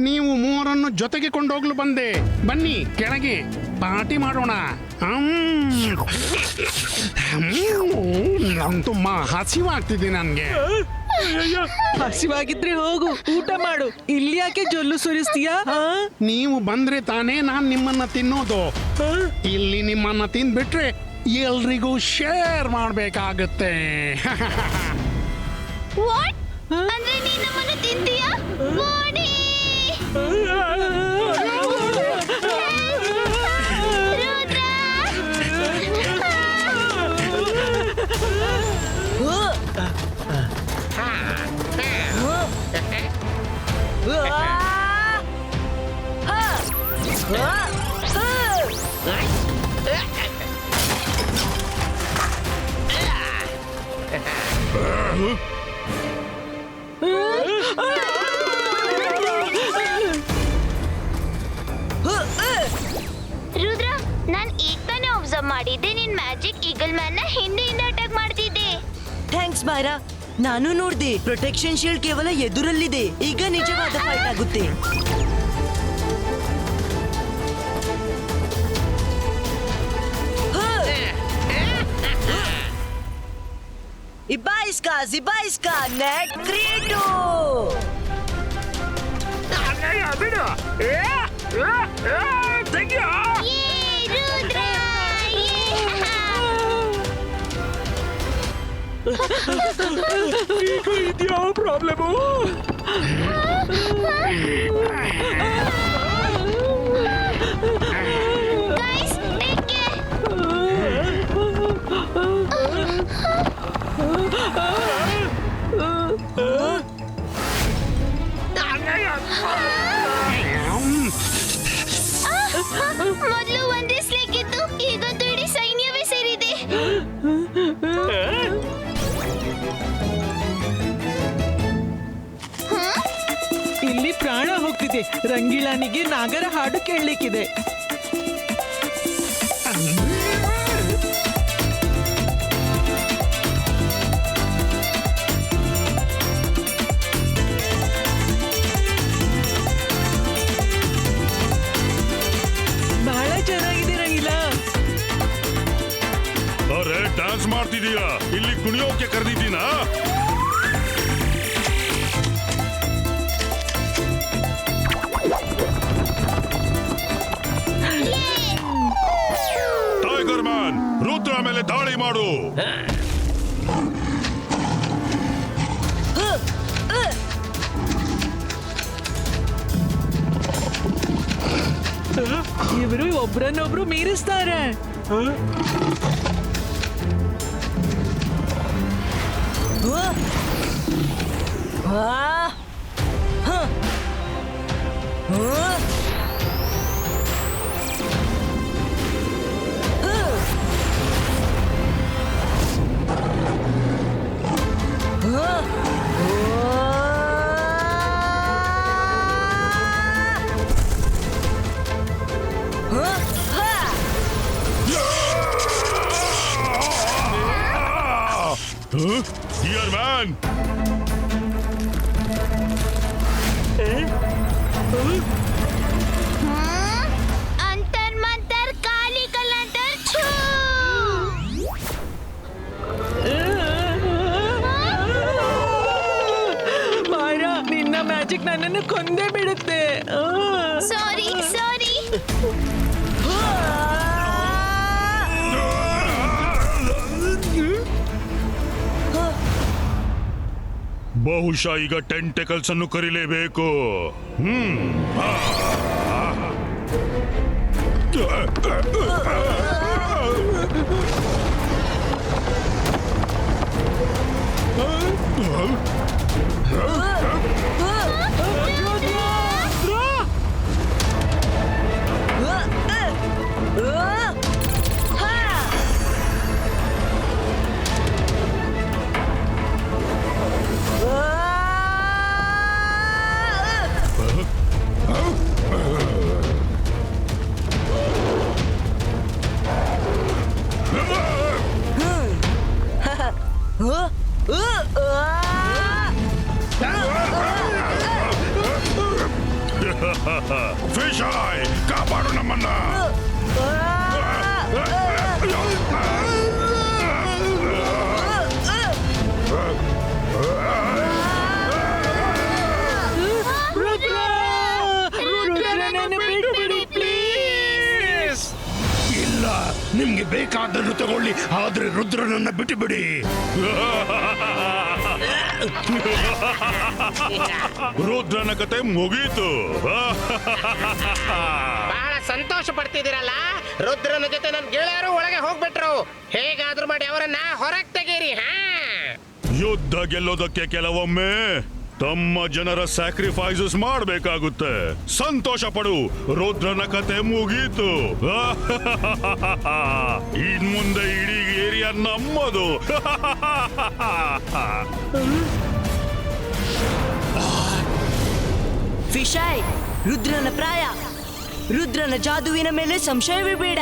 ನೀವು ಮೂವರನ್ನು ಜೊತೆಗೆ ಕೊಂಡೋಗ್ಲು ಬಂದೆ. ಬನ್ನಿ ಕೆಳಗೆ ಪಾರ್ಟಿ ಮಾಡೋಣ. ತುಂಬಾ ಹಸಿವಾಗ್ತಿದೆ ನನ್ಗೆ. ಹಸಿವಾಗಿದ್ರೆ ಹೋಗು ಊಟ ಮಾಡು. ಇಲ್ಲಿ ಯಾಕೆ ಜೊಲ್ಲು ಸುರಿಸ್ತೀಯಾ? ನೀವು ಬಂದ್ರೆ ತಾನೇ ನಾನ್ ನಿಮ್ಮನ್ನ ತಿನ್ನೋದು. ಇಲ್ಲಿ ನಿಮ್ಮನ್ನ ತಿಂದ್ಬಿಟ್ರೆ ಎಲ್ರಿಗೂ ಶೇರ್ ಮಾಡ್ಬೇಕಾಗತ್ತೆ. ಅಂದ್ರೆ ನೀನು ನಮ್ಮನ್ನು ತಿಂತೀಯಾ? ರುದ್ರ, ನಾನ್ ಈಗ ತಾನೇ ಅಬ್ಸರ್ವ್ ಮಾಡಿದ್ದೆ ನಿನ್ ಮ್ಯಾಜಿಕ್ ಈಗಲ್ ಮ್ಯಾನ್ ನ ಹಿಂದೆಯಿಂದ ಅಟ್ಯಾಕ್ ಮಾಡ್ತಿದ್ದೆ. ಥ್ಯಾಂಕ್ಸ್ ಮಾಯರಾ, ನಾನು ನೋಡ್ದೆ ಪ್ರೊಟೆಕ್ಷನ್ ಶೀಲ್ಡ್ ಕೇವಲ ಎದುರಲ್ಲಿದೆ. ಈಗ ನಿಜವಾದ ಫೈಟ್ ಆಗುತ್ತೆ. ಇಬಾಯಿಸ್ಕಾ ನೆಟ್ 3-2. ಇದ್ಯಾ ಪ್ರಾಬ್ಲಮು? ಮೊದಲು ಒಂದೇ ಸ್ಲೇಕ್ ಇತ್ತು, ಈಗಂತೂ ಇಡೀ ಸೈನ್ಯವೇ ಸೇರಿದೆ. ಇಲ್ಲಿ ಪ್ರಾಣ ಹೋಗ್ತಿದೆ. ರಂಗೀಲಾನಿಗೆ ನಾಗರ ಹಾಡು ಕೇಳಲಿಕ್ಕಿದೆ. ಬಹಳ ಚೆನ್ನಾಗಿದೆ ರಂಗೀಲಾ. ಅರೆ ಡ್ಯಾನ್ಸ್ ಮಾಡ್ತಿದೀಯಾ? ಇಲ್ಲಿ ಕುಣಿಯೋಕೆ ಕರೆದಿದ್ದೀನಾ? ಟೈಗರ್ ಮ್ಯಾನ್, ರುದ್ರ ಮೇಲೆ ದಾಳಿ ಮಾಡು. ಇವರು ಒಬ್ರನ್ನೊಬ್ರು ಮೀರಿಸ್ತಾರೆ. Here, man! ಅಂತರ್ ಮಂತರ್ ಕಾಲಿ ಕಲಂತರ್ ಛೂ. ಮಾಯರಾ, ನಿನ್ನ ಮ್ಯಾಜಿಕ್ ನನ್ನನ್ನು ಕೊಂದೇ ಬಿಡುತ್ತೆ. ಸಾರಿ. ಬಹುಶಃ ಈಗ ಟೆಂಟೆಕಲ್ಸ್ ಅನ್ನು ಕರಿಲೇಬೇಕು. ಫಿಶ್ ಐ ಕಾಪಾಡು ನಮ್ಮನ್ನ. ಇಲ್ಲ, ನಿಮ್ಗೆ ಬೇಕಾದನ್ನು ತಗೊಳ್ಳಿ, ಆದ್ರೆ ರುದ್ರನನ್ನ ಬಿಟ್ಟು ಬಿಡಿ. ರುದ್ರನ ಕತೆ ಮುಗೀತು. ಬಹಳ ಸಂತೋಷ ಪಡ್ತಿದ್ದೀರಲ್ಲ. ರುದ್ರನ ಜೊತೆ ನನ್ ಗೆಳೆಯರು ಒಳಗೆ ಹೋಗ್ಬಿಟ್ರು. ಹೇಗಾದ್ರೂ ಮಾಡಿ ಅವರನ್ನ ಹೊರಗೆ ತೆಗೀರಿ. ಯುದ್ಧ ಗೆಲ್ಲೋದಕ್ಕೆ ಕೆಲವೊಮ್ಮೆ ತಮ್ಮ ಜನರ ಸ್ಯಾಕ್ರಿಫೈಸಸ್ ಮಾಡಬೇಕಾಗುತ್ತೆ. ಸಂತೋಷ ಪಡು, ರುದ್ರನ ಕತೆ ಮುಗೀತು. ಇನ್ ಮುಂದೆ ಇಡೀ ಏರಿಯಾ ನಮ್ಮದು. ಫಿಶಾಯ್, ರುದ್ರನ ಪ್ರಾಯ, ರುದ್ರನ ಜಾದುವಿನ ಮೇಲೆ ಸಂಶಯವೇ ಬೇಡ.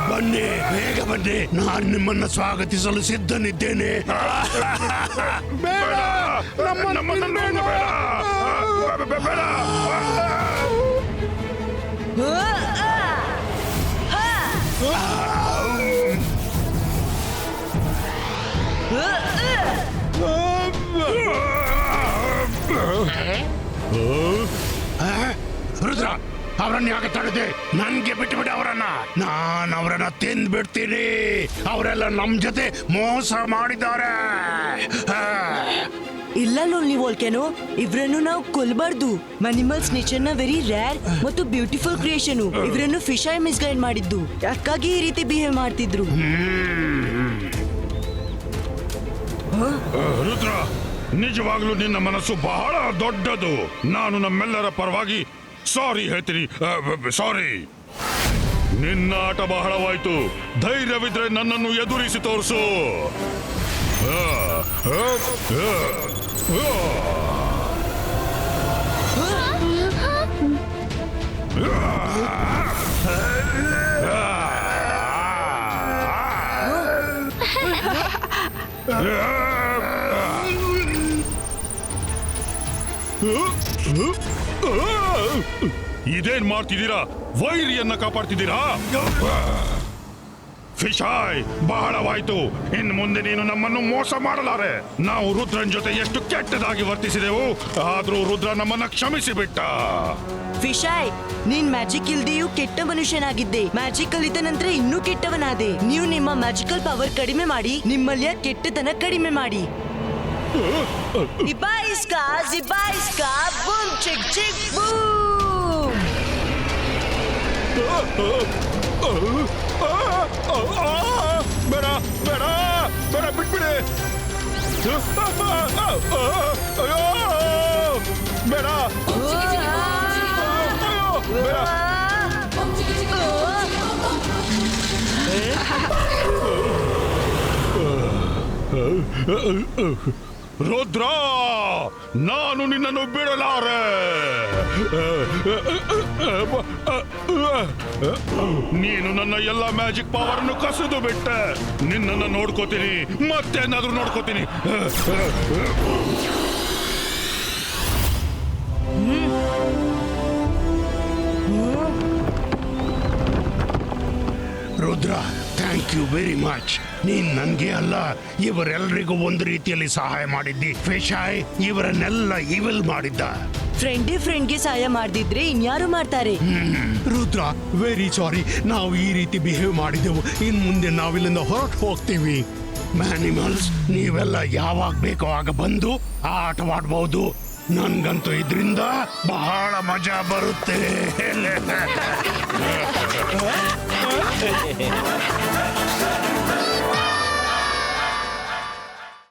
ಬನ್ನಿ, ಬೇಗ ಬನ್ನಿ, ನಾನು ನಿಮ್ಮನ್ನ ಸ್ವಾಗತಿಸಲು ಸಿದ್ಧನಿದ್ದೇನೆ. ಬೇಡ, ನಮ್ಮನ್ನ ಬೇಡ. ರುದ್ರ, ಅವರನ್ನ ಯಾಕೆ ತಡೆದೆ? ನನ್ಗೆ ಬಿಟ್ಟು ಬಿಡಿ ಅವರನ್ನ. ನಾನು ಅವರನ್ನ ತಿಂದು ಬಿಡ್ತೀನಿ. ಅವರೆಲ್ಲ ನಮ್ ಜೊತೆ ಮೋಸ ಮಾಡಿದ್ದಾರೆ. ಇಲ್ಲ ಲೋನ್ಲಿ ವೋಲ್ಕೆನೋ, ಇವ್ರನ್ನು ನಾವು ಕೊಲ್ಬಾರ್ದು. ಅನಿಮಲ್ಸ್ ನೇಚರ್ ನ ವೆರಿ ರೇರ್ ಮತ್ತು ಬ್ಯೂಟಿಫುಲ್ ಕ್ರಿಯೇಷನ್. ಇವ್ರನ್ನು ಫಿಶಾಯ್ ಮಿಸ್ಗೈಡ್ ಮಾಡಿದ್ದು, ಯಾಕಾಗಿ ಈ ರೀತಿ ಬಿಹೇವ್ ಮಾಡ್ತಿದ್ರು. ರುದ್ರ, ನಿಜವಾಗ್ಲೂ ನಿನ್ನ ಮನಸ್ಸು ಬಹಳ ದೊಡ್ಡದು. ನಾನು ನಮ್ಮೆಲ್ಲರ ಪರವಾಗಿ ಸಾರಿ ಹೇಳ್ತೀನಿ. ಸಾರಿ. ನಿನ್ನ ಆಟ ಬಹಳವಾಯ್ತು. ಧೈರ್ಯವಿದ್ರೆ ನನ್ನನ್ನು ಎದುರಿಸಿ ತೋರಿಸು. ಇದೇನ್ ಮಾಡ್ತಿದ್ದೀರಾ? ವೈರಿಯನ್ನ ಕಾಪಾಡ್ತಿದ್ದೀರಾ? ಫಿಶಾಯ್, ಬಹಳವಾಯ್ತು. ಇನ್ನು ಮುಂದೆ ನೀನು ನಮ್ಮನ್ನು ಮೋಸ ಮಾಡಲಾರೆ. ನಾವು ರುದ್ರನ್ ಜೊತೆ ಎಷ್ಟು ಕೆಟ್ಟದಾಗಿ ವರ್ತಿಸಿದೆವು, ಆದ್ರೂ ರುದ್ರ ನಮ್ಮನ್ನ ಕ್ಷಮಿಸಿ ಬಿಟ್ಟ. ಫಿಶಾಯ್, ನೀನ್ ಮ್ಯಾಜಿಕ್ ಇಲ್ದೆಯೂ ಕೆಟ್ಟ ಮನುಷ್ಯನಾಗಿದ್ದೆ. ಮ್ಯಾಜಿಕ್ ಕಲಿತ ನಂತರ ಇನ್ನೂ ಕೆಟ್ಟವನಾದೆ. ನೀವು ನಿಮ್ಮ ಮ್ಯಾಜಿಕಲ್ ಪವರ್ ಕಡಿಮೆ ಮಾಡಿ ನಿಮ್ಮಲ್ಲಿಯ ಕೆಟ್ಟತನ ಕಡಿಮೆ ಮಾಡಿ. ಇಬಾಯಿಸ್ಕಾ ಜಿಬಾಯಿಸ್ಕಾ ಬೂಮ್ ಚಿಕ್ ಚಿಕ್ ಬೂಮ್. ಬೇಡ ಬೇಡ ಬೇಡ, ಬಿಟ್ಬಿಡಿ. ಅಯ್ಯೋ ಬೇಡ, ಬೇಡ. ರುದ್ರ, ನಾನು ನಿನ್ನನ್ನು ಬಿಡಲಾರೆ. ನೀನು ನನ್ನ ಎಲ್ಲ ಮ್ಯಾಜಿಕ್ ಪವರ್ ಅನ್ನು ಕಸಿದು ಬಿಟ್ಟೆ. ನಿನ್ನನ್ನು ನೋಡ್ಕೋತೀನಿ, ಮತ್ತೇನಾದ್ರೂ ನೋಡ್ಕೋತೀನಿ. Rudra, thank you very much. ನೀನ್ ನನ್ಗೆ ಅಲ್ಲ, ಇವರೆಲ್ಲರಿಗೂ ಒಂದು ರೀತಿಯಲ್ಲಿ ಸಹಾಯ ಮಾಡಿದ್ದಿ. ಫಿಶಾಯ್ ಇವರನ್ನೆಲ್ಲ ಇವಿಲ್ ಮಾಡಿದ್ದ. ಫ್ರೆಂಡೇ ಫ್ರೆಂಡ್ಗೆ ಸಹಾಯ ಮಾಡ್ದಿದ್ರೆ ಇನ್ಯಾರು ಮಾಡ್ತಾರೆ? Rudra, very sorry. ನಾವು ಈ ರೀತಿ ಬಿಹೇವ್ ಮಾಡಿದೆವು. ಇನ್ ಮುಂದೆ ನಾವಿಲ್ಲಿಂದ ಹೊರಟು ಹೋಗ್ತೀವಿ. ಮ್ಯಾನಿಮಲ್ಸ್, ನೀವೆಲ್ಲ ಯಾವಾಗ ಬೇಕೋ ಆಗ ಬಂದು ಆಟವಾಡ್ಬಹುದು. ನನ್ಗಂತೂ ಇದರಿಂದ ಬಹಳ ಮಜಾ ಬರುತ್ತೆ.